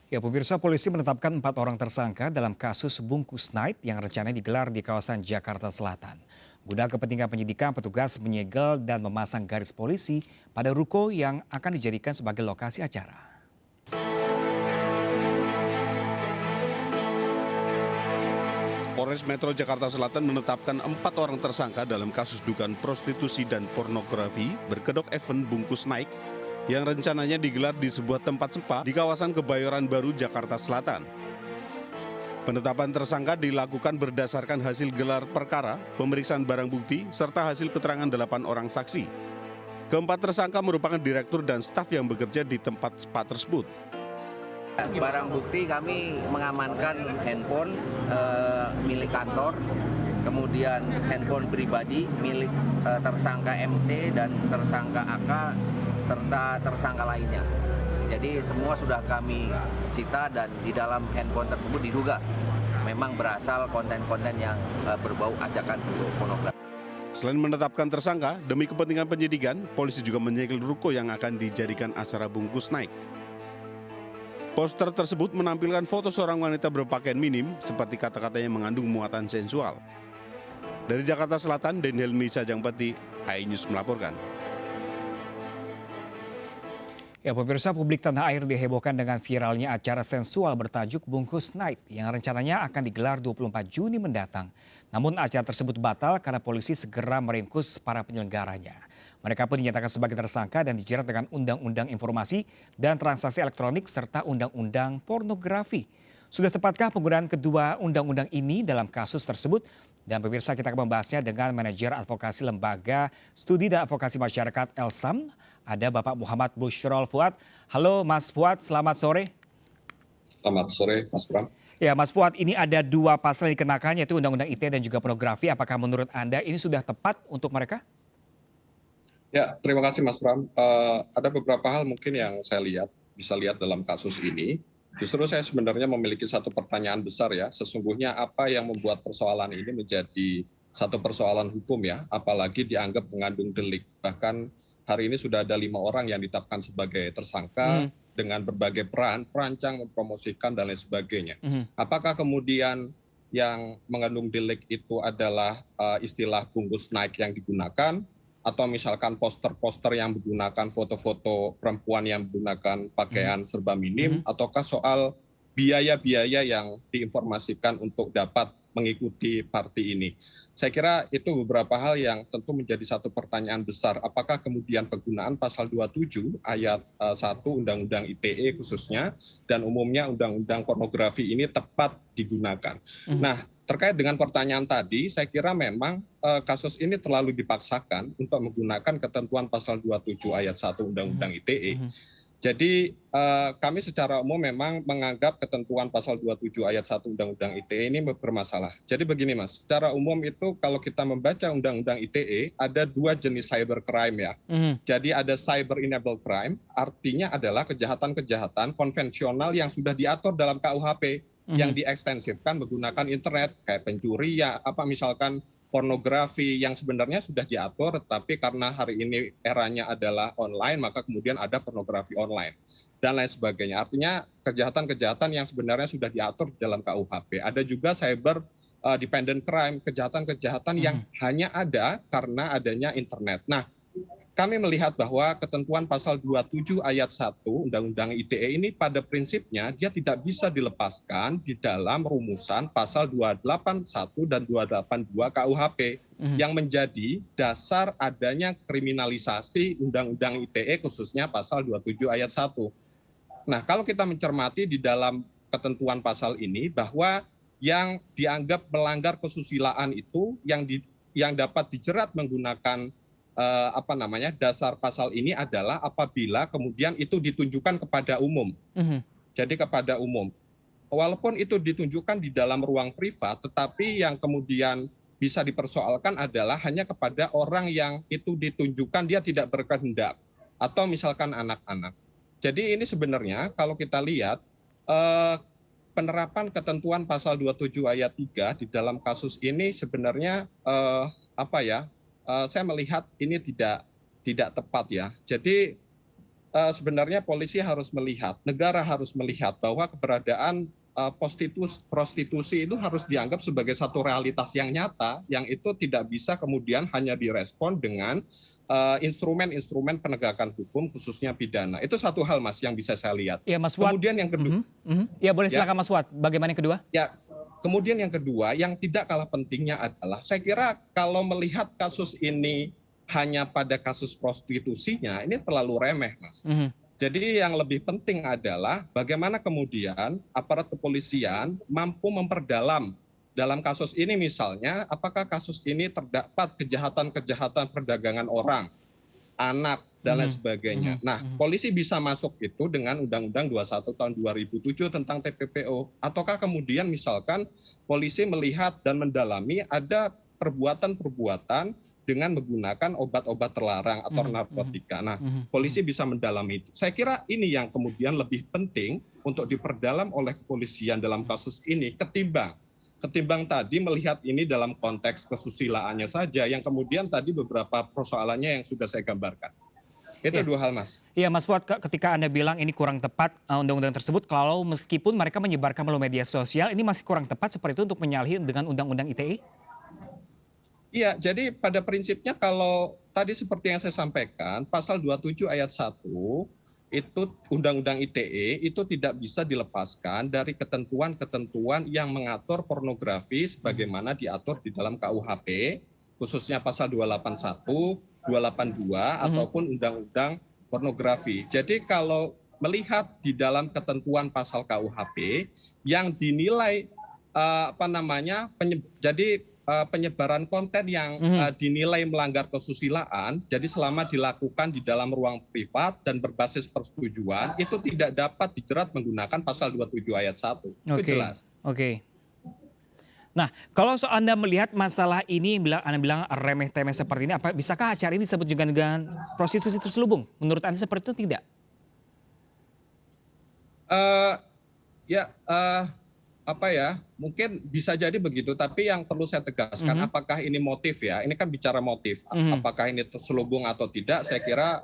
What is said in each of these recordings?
Ya, pemirsa polisi menetapkan 4 orang tersangka dalam kasus bungkus night yang rencananya digelar di kawasan Jakarta Selatan. Guna kepentingan penyidikan, petugas menyegel dan memasang garis polisi pada ruko yang akan dijadikan sebagai lokasi acara. Polres Metro Jakarta Selatan menetapkan 4 orang tersangka dalam kasus dugaan prostitusi dan pornografi berkedok event bungkus naik yang rencananya digelar di sebuah tempat spa di kawasan Kebayoran Baru, Jakarta Selatan. Penetapan tersangka dilakukan berdasarkan hasil gelar perkara, pemeriksaan barang bukti, serta hasil keterangan 8 orang saksi. Keempat tersangka merupakan direktur dan staf yang bekerja di tempat spa tersebut. Barang bukti kami mengamankan handphone milik kantor, kemudian handphone pribadi milik tersangka MC dan tersangka AK serta tersangka lainnya. Jadi semua sudah kami sita dan di dalam handphone tersebut diduga memang berasal konten-konten yang berbau ajakan pornografi. Selain menetapkan tersangka, demi kepentingan penyidikan, polisi juga menyegel ruko yang akan dijadikan acara bungkus naik. Poster tersebut menampilkan foto seorang wanita berpakaian minim seperti kata-katanya mengandung muatan sensual. Dari Jakarta Selatan, Den Helmi Sajangpati, iNews melaporkan. Ya, pemirsa, publik tanah air dihebohkan dengan viralnya acara sensual bertajuk Bungkus Night yang rencananya akan digelar 24 Juni mendatang. Namun acara tersebut batal karena polisi segera meringkus para penyelenggaranya. Mereka pun dinyatakan sebagai tersangka dan dijerat dengan Undang-Undang Informasi dan Transaksi Elektronik serta Undang-Undang Pornografi. Sudah tepatkah penggunaan kedua undang-undang ini dalam kasus tersebut? Dan pemirsa, kita akan membahasnya dengan manajer advokasi Lembaga Studi dan Advokasi Masyarakat Elsam, ada Bapak Muhammad Bushrol Fuad. Halo Mas Fuad, selamat sore. Selamat sore Mas Bram. Ya Mas Fuad, ini ada 2 pasal yang dikenakan yaitu Undang-Undang ITE dan juga pornografi. Apakah menurut Anda ini sudah tepat untuk mereka? Ya, terima kasih Mas Bram. Ada beberapa hal mungkin yang saya bisa lihat dalam kasus ini. Justru saya sebenarnya memiliki satu pertanyaan besar ya. Sesungguhnya apa yang membuat persoalan ini menjadi satu persoalan hukum ya, apalagi dianggap mengandung delik. Bahkan hari ini sudah ada 5 orang yang ditetapkan sebagai tersangka dengan berbagai peran, perancang, mempromosikan dan lain sebagainya. Apakah kemudian yang mengandung delik itu adalah istilah bungkus naik yang digunakan, atau misalkan poster-poster yang menggunakan foto-foto perempuan yang menggunakan pakaian serba minim, ataukah soal biaya-biaya yang diinformasikan untuk dapat mengikuti party ini. Saya kira itu beberapa hal yang tentu menjadi satu pertanyaan besar. Apakah kemudian penggunaan pasal 27 ayat 1 Undang-Undang ITE khususnya dan umumnya Undang-Undang Pornografi ini tepat digunakan. Nah, terkait dengan pertanyaan tadi, saya kira memang kasus ini terlalu dipaksakan untuk menggunakan ketentuan pasal 27 ayat 1 Undang-Undang ITE. Jadi kami secara umum memang menganggap ketentuan pasal 27 ayat 1 Undang-Undang ITE ini bermasalah. Jadi begini Mas, secara umum itu kalau kita membaca Undang-Undang ITE ada 2 jenis cybercrime ya. Jadi ada cyber enabled crime, artinya adalah kejahatan-kejahatan konvensional yang sudah diatur dalam KUHP yang diekstensifkan menggunakan internet kayak pencuri ya, misalkan pornografi yang sebenarnya sudah diatur, tapi karena hari ini eranya adalah online, maka kemudian ada pornografi online dan lain sebagainya. Artinya kejahatan-kejahatan yang sebenarnya sudah diatur dalam KUHP. Ada juga cyber dependent crime, kejahatan-kejahatan yang hanya ada karena adanya internet. Nah, kami melihat bahwa ketentuan pasal 27 ayat 1 Undang-Undang ITE ini pada prinsipnya dia tidak bisa dilepaskan di dalam rumusan pasal 281 dan 282 KUHP yang menjadi dasar adanya kriminalisasi Undang-Undang ITE khususnya pasal 27 ayat 1. Nah, kalau kita mencermati di dalam ketentuan pasal ini bahwa yang dianggap melanggar kesusilaan itu yang dapat dijerat menggunakan dasar pasal ini adalah apabila kemudian itu ditunjukkan kepada umum. Jadi kepada umum. Walaupun itu ditunjukkan di dalam ruang privat, tetapi yang kemudian bisa dipersoalkan adalah hanya kepada orang yang itu ditunjukkan dia tidak berkehendak atau misalkan anak-anak. Jadi ini sebenarnya kalau kita lihat penerapan ketentuan pasal 27 ayat 3 di dalam kasus ini sebenarnya saya melihat ini tidak tepat ya. Jadi sebenarnya polisi harus melihat, negara harus melihat bahwa keberadaan prostitusi itu harus dianggap sebagai satu realitas yang nyata, yang itu tidak bisa kemudian hanya direspon dengan instrumen-instrumen penegakan hukum, khususnya pidana. Itu satu hal, Mas, yang bisa saya lihat. Ya, Mas Fuad. Kemudian yang kedua, Ya, boleh ya, silakan Mas Fuad. Bagaimana yang kedua? ya, kemudian yang kedua, yang tidak kalah pentingnya adalah, saya kira kalau melihat kasus ini hanya pada kasus prostitusinya, ini terlalu remeh, Mas. Jadi yang lebih penting adalah bagaimana kemudian aparat kepolisian mampu memperdalam dalam kasus ini, misalnya apakah kasus ini terdapat kejahatan-kejahatan perdagangan orang, anak, dan lain sebagainya. Nah, polisi bisa masuk itu dengan Undang-Undang 21 tahun 2007 tentang TPPO. Ataukah kemudian misalkan polisi melihat dan mendalami ada perbuatan-perbuatan dengan menggunakan obat-obat terlarang atau narkotika. Nah, polisi bisa mendalami itu. Saya kira ini yang kemudian lebih penting untuk diperdalam oleh kepolisian dalam kasus ini ketimbang tadi melihat ini dalam konteks kesusilaannya saja, yang kemudian tadi beberapa persoalannya yang sudah saya gambarkan. Itu dua hal, Mas. Iya, Mas Fuad, ketika Anda bilang ini kurang tepat undang-undang tersebut, kalau meskipun mereka menyebarkan melalui media sosial, ini masih kurang tepat seperti itu untuk menyalahi dengan undang-undang ITE? Iya, jadi pada prinsipnya kalau tadi seperti yang saya sampaikan, pasal 27 ayat 1 itu Undang-Undang ITE itu tidak bisa dilepaskan dari ketentuan-ketentuan yang mengatur pornografi sebagaimana diatur di dalam KUHP, khususnya pasal 281, 282 ataupun Undang-Undang pornografi. Jadi kalau melihat di dalam ketentuan pasal KUHP yang dinilai penyebaran konten yang dinilai melanggar kesusilaan, jadi selama dilakukan di dalam ruang privat dan berbasis persetujuan, itu tidak dapat dijerat menggunakan pasal 27 ayat 1. Itu jelas. Oke. Nah, kalau Anda melihat masalah ini, Anda bilang remeh-temeh seperti ini, bisakah acara ini disebut juga dengan prostitusi terselubung? Menurut Anda seperti itu tidak? Mungkin bisa jadi begitu, tapi yang perlu saya tegaskan, apakah ini motif ya? Ini kan bicara motif. Apakah ini terselubung atau tidak? Saya kira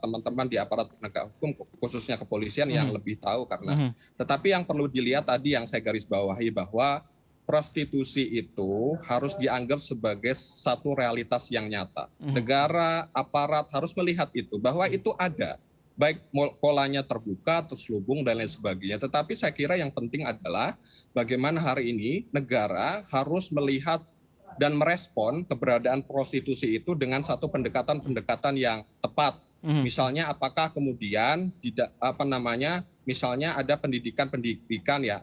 teman-teman di aparat penegak hukum, khususnya kepolisian yang lebih tahu karena. Tetapi yang perlu dilihat tadi yang saya garis bawahi bahwa prostitusi itu harus dianggap sebagai satu realitas yang nyata. Negara, aparat harus melihat itu, bahwa itu ada. Baik polanya terbuka, terselubung, dan lain sebagainya. Tetapi saya kira yang penting adalah bagaimana hari ini negara harus melihat dan merespon keberadaan prostitusi itu dengan satu pendekatan-pendekatan yang tepat. Misalnya apakah kemudian misalnya ada pendidikan ya,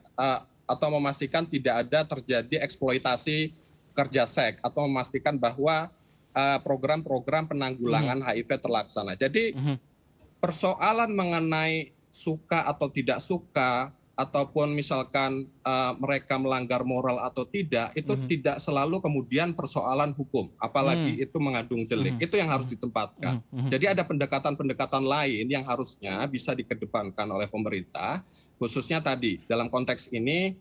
atau memastikan tidak ada terjadi eksploitasi pekerja seks, atau memastikan bahwa program-program penanggulangan HIV terlaksana. Jadi persoalan mengenai suka atau tidak suka, ataupun misalkan mereka melanggar moral atau tidak, itu tidak selalu kemudian persoalan hukum, apalagi itu mengandung delik. Itu yang harus ditempatkan. Jadi ada pendekatan-pendekatan lain yang harusnya bisa dikedepankan oleh pemerintah, khususnya tadi dalam konteks ini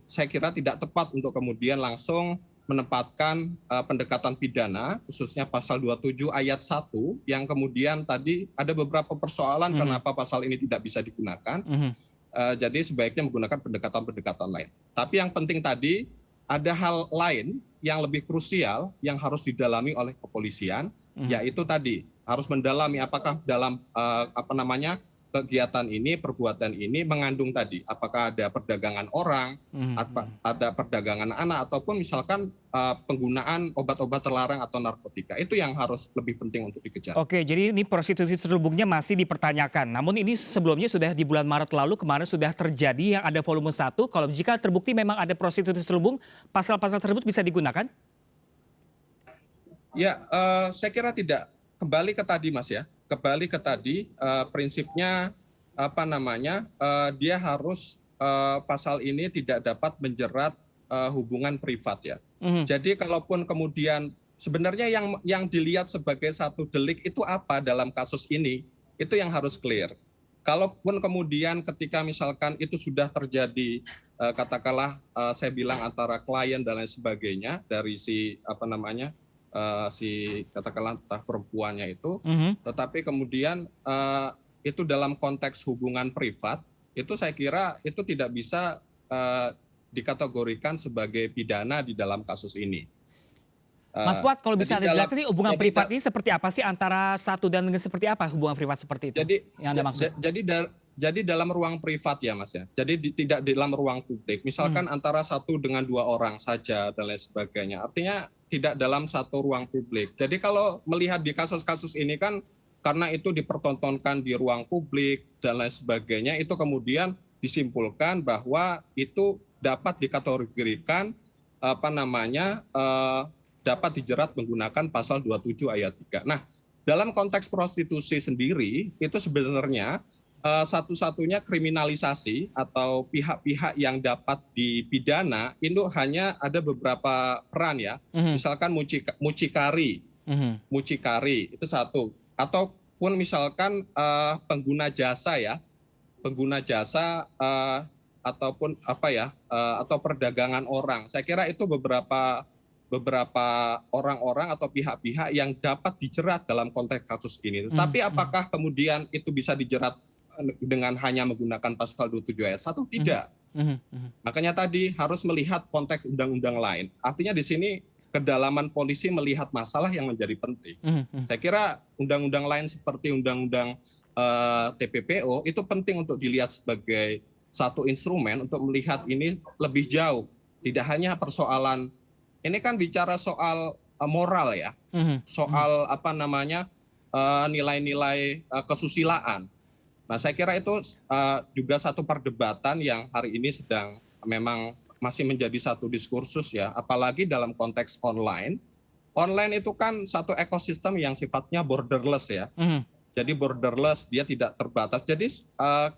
saya kira tidak tepat untuk kemudian langsung menempatkan pendekatan pidana, khususnya pasal 27 ayat 1, yang kemudian tadi ada beberapa persoalan kenapa pasal ini tidak bisa digunakan. Jadi sebaiknya menggunakan pendekatan-pendekatan lain. Tapi yang penting tadi, ada hal lain yang lebih krusial yang harus didalami oleh kepolisian, yaitu tadi harus mendalami apakah dalam kegiatan ini, perbuatan ini mengandung tadi, apakah ada perdagangan orang, ada perdagangan anak, ataupun misalkan penggunaan obat-obat terlarang atau narkotika. Itu yang harus lebih penting untuk dikejar. Oke, jadi ini prostitusi terselubungnya masih dipertanyakan. Namun ini sebelumnya sudah di bulan Maret lalu, kemarin sudah terjadi yang ada volume 1. Kalau jika terbukti memang ada prostitusi terselubung, pasal-pasal tersebut bisa digunakan? Ya, saya kira tidak. Kembali ke tadi, Mas ya. Kembali ke tadi, prinsipnya dia harus pasal ini tidak dapat menjerat hubungan privat ya. Jadi kalaupun kemudian sebenarnya yang dilihat sebagai satu delik itu apa dalam kasus ini, itu yang harus clear. Kalaupun kemudian ketika misalkan itu sudah terjadi, katakanlah saya bilang antara klien dan lain sebagainya dari si katakanlah entah perempuannya itu, tetapi kemudian itu dalam konteks hubungan privat, itu saya kira itu tidak bisa dikategorikan sebagai pidana di dalam kasus ini. Mas Fuad, kalau bisa Anda jelaskan ini hubungan jadi privat ini seperti apa sih antara satu dan dengan seperti apa hubungan privat seperti itu yang Anda maksud? Jadi dalam ruang privat ya Mas ya. Jadi tidak di dalam ruang publik. Misalkan antara satu dengan dua orang saja dan lain sebagainya. Artinya tidak dalam satu ruang publik. Jadi kalau melihat di kasus-kasus ini kan karena itu dipertontonkan di ruang publik dan lain sebagainya, itu kemudian disimpulkan bahwa itu dapat dikategorikan dapat dijerat menggunakan pasal 27 ayat 3. Nah, dalam konteks prostitusi sendiri itu sebenarnya satu-satunya kriminalisasi atau pihak-pihak yang dapat dipidana itu hanya ada beberapa peran ya. Misalkan mucikari itu satu. Ataupun misalkan pengguna jasa ya, ataupun atau perdagangan orang. Saya kira itu beberapa orang-orang atau pihak-pihak yang dapat dijerat dalam konteks kasus ini. Tapi apakah kemudian itu bisa dijerat dengan hanya menggunakan pasal 27 ayat 1? Tidak. Makanya tadi harus melihat konteks undang-undang lain. Artinya di sini kedalaman polisi melihat masalah yang menjadi penting. Saya kira undang-undang lain seperti undang-undang TPPO itu penting untuk dilihat sebagai satu instrumen untuk melihat ini lebih jauh. Tidak hanya persoalan, ini kan bicara soal moral ya, soal nilai-nilai kesusilaan. Nah, saya kira itu juga satu perdebatan yang hari ini sedang memang masih menjadi satu diskursus ya, apalagi dalam konteks online. Online itu kan satu ekosistem yang sifatnya borderless ya. Jadi borderless, dia tidak terbatas. Jadi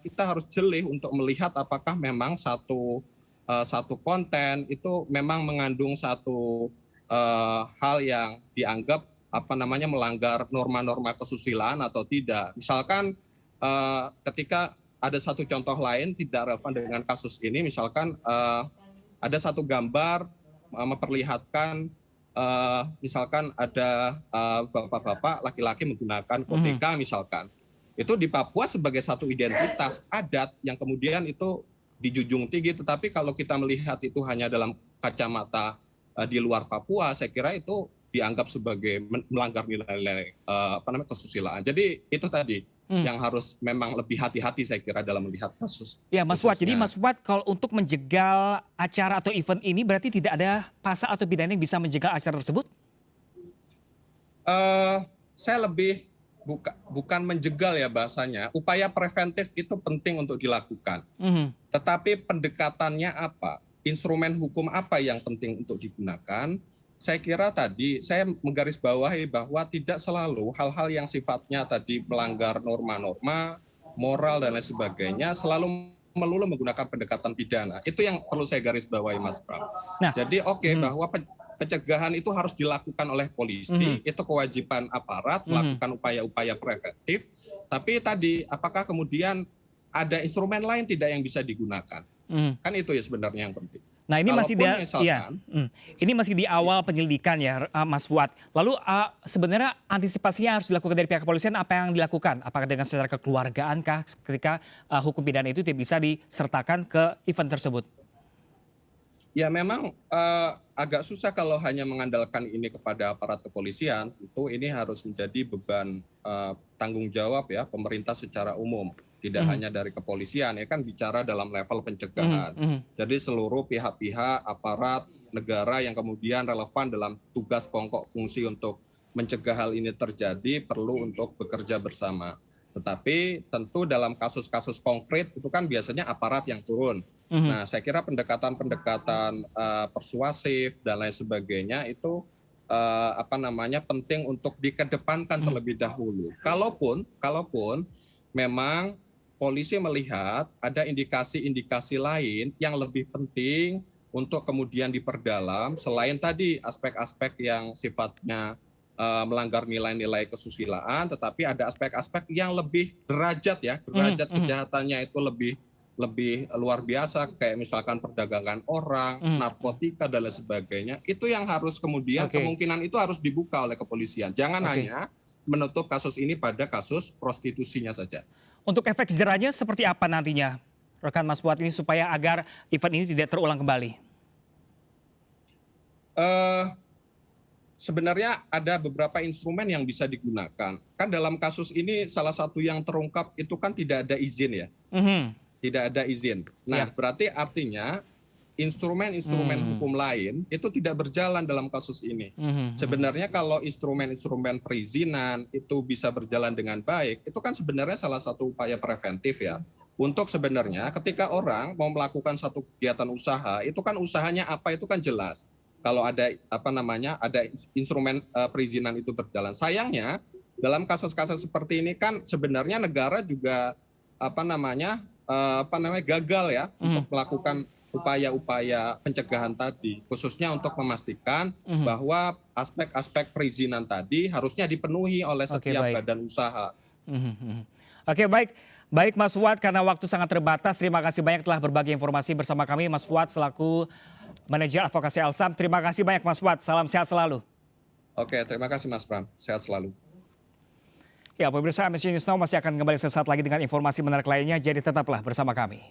kita harus jeli untuk melihat apakah memang satu konten itu memang mengandung satu hal yang dianggap melanggar norma-norma kesusilaan atau tidak. Misalkan ketika ada satu contoh lain tidak relevan dengan kasus ini, misalkan ada satu gambar memperlihatkan misalkan ada bapak-bapak laki-laki menggunakan koteka misalkan. Itu di Papua sebagai satu identitas adat yang kemudian itu dijunjung tinggi, tetapi kalau kita melihat itu hanya dalam kacamata di luar Papua, saya kira itu dianggap sebagai melanggar nilai-nilai kesusilaan. Jadi itu tadi yang harus memang lebih hati-hati saya kira dalam melihat kasus. Ya Mas Fuad, jadi Mas Fuad kalau untuk menjegal acara atau event ini berarti tidak ada pasal atau pidana yang bisa menjegal acara tersebut? Saya lebih bukan menjegal ya bahasanya. Upaya preventif itu penting untuk dilakukan. Tetapi pendekatannya apa? Instrumen hukum apa yang penting untuk digunakan? Saya kira tadi saya menggarisbawahi bahwa tidak selalu hal-hal yang sifatnya tadi melanggar norma-norma, moral dan lain sebagainya selalu melulu menggunakan pendekatan pidana. Itu yang perlu saya garisbawahi Mas Pram. Nah, jadi bahwa pencegahan itu harus dilakukan oleh polisi, itu kewajiban aparat melakukan upaya-upaya preventif. Tapi tadi apakah kemudian ada instrumen lain tidak yang bisa digunakan? Kan itu ya sebenarnya yang penting. Nah ini ini masih di awal penyelidikan ya Mas Fuad. Lalu sebenarnya antisipasinya harus dilakukan dari pihak kepolisian, apa yang dilakukan? Apakah dengan secara kekeluargaan kah ketika hukum pidana itu tidak bisa disertakan ke event tersebut? Ya memang agak susah kalau hanya mengandalkan ini kepada aparat kepolisian. Itu ini harus menjadi beban tanggung jawab ya pemerintah secara umum. Tidak hanya dari kepolisian, ya kan bicara dalam level pencegahan. Jadi seluruh pihak-pihak aparat negara yang kemudian relevan dalam tugas pokok fungsi untuk mencegah hal ini terjadi perlu untuk bekerja bersama. Tetapi tentu dalam kasus-kasus konkret itu kan biasanya aparat yang turun. Nah, saya kira pendekatan-pendekatan persuasif dan lain sebagainya itu penting untuk dikedepankan terlebih dahulu. Kalaupun memang polisi melihat ada indikasi-indikasi lain yang lebih penting untuk kemudian diperdalam selain tadi aspek-aspek yang sifatnya melanggar nilai-nilai kesusilaan, tetapi ada aspek-aspek yang lebih derajat kejahatannya itu lebih luar biasa, kayak misalkan perdagangan orang, narkotika dan lain sebagainya. Itu yang harus kemudian kemungkinan itu harus dibuka oleh kepolisian. Jangan hanya menutup kasus ini pada kasus prostitusinya saja. Untuk efek jerahnya seperti apa nantinya, rekan Mas Fuad ini supaya agar event ini tidak terulang kembali? Sebenarnya ada beberapa instrumen yang bisa digunakan. Kan dalam kasus ini salah satu yang terungkap itu kan tidak ada izin ya. Tidak ada izin. Nah, berarti artinya instrumen-instrumen hukum lain itu tidak berjalan dalam kasus ini. Sebenarnya kalau instrumen-instrumen perizinan itu bisa berjalan dengan baik, itu kan sebenarnya salah satu upaya preventif ya. Untuk sebenarnya ketika orang mau melakukan satu kegiatan usaha, itu kan usahanya apa itu kan jelas. Kalau ada ada instrumen perizinan itu berjalan. Sayangnya dalam kasus-kasus seperti ini kan sebenarnya negara juga gagal ya untuk melakukan upaya-upaya pencegahan tadi, khususnya untuk memastikan bahwa aspek-aspek perizinan tadi harusnya dipenuhi oleh setiap badan usaha. Oke, baik Mas Fuad, karena waktu sangat terbatas, terima kasih banyak telah berbagi informasi bersama kami Mas Fuad selaku Manajer Advokasi Alsam. Terima kasih banyak Mas Fuad, salam sehat selalu. Oke, terima kasih Mas Pram, sehat selalu. Ya, pemirsa, Amnesty News Now masih akan kembali sesaat lagi dengan informasi menarik lainnya, jadi tetaplah bersama kami.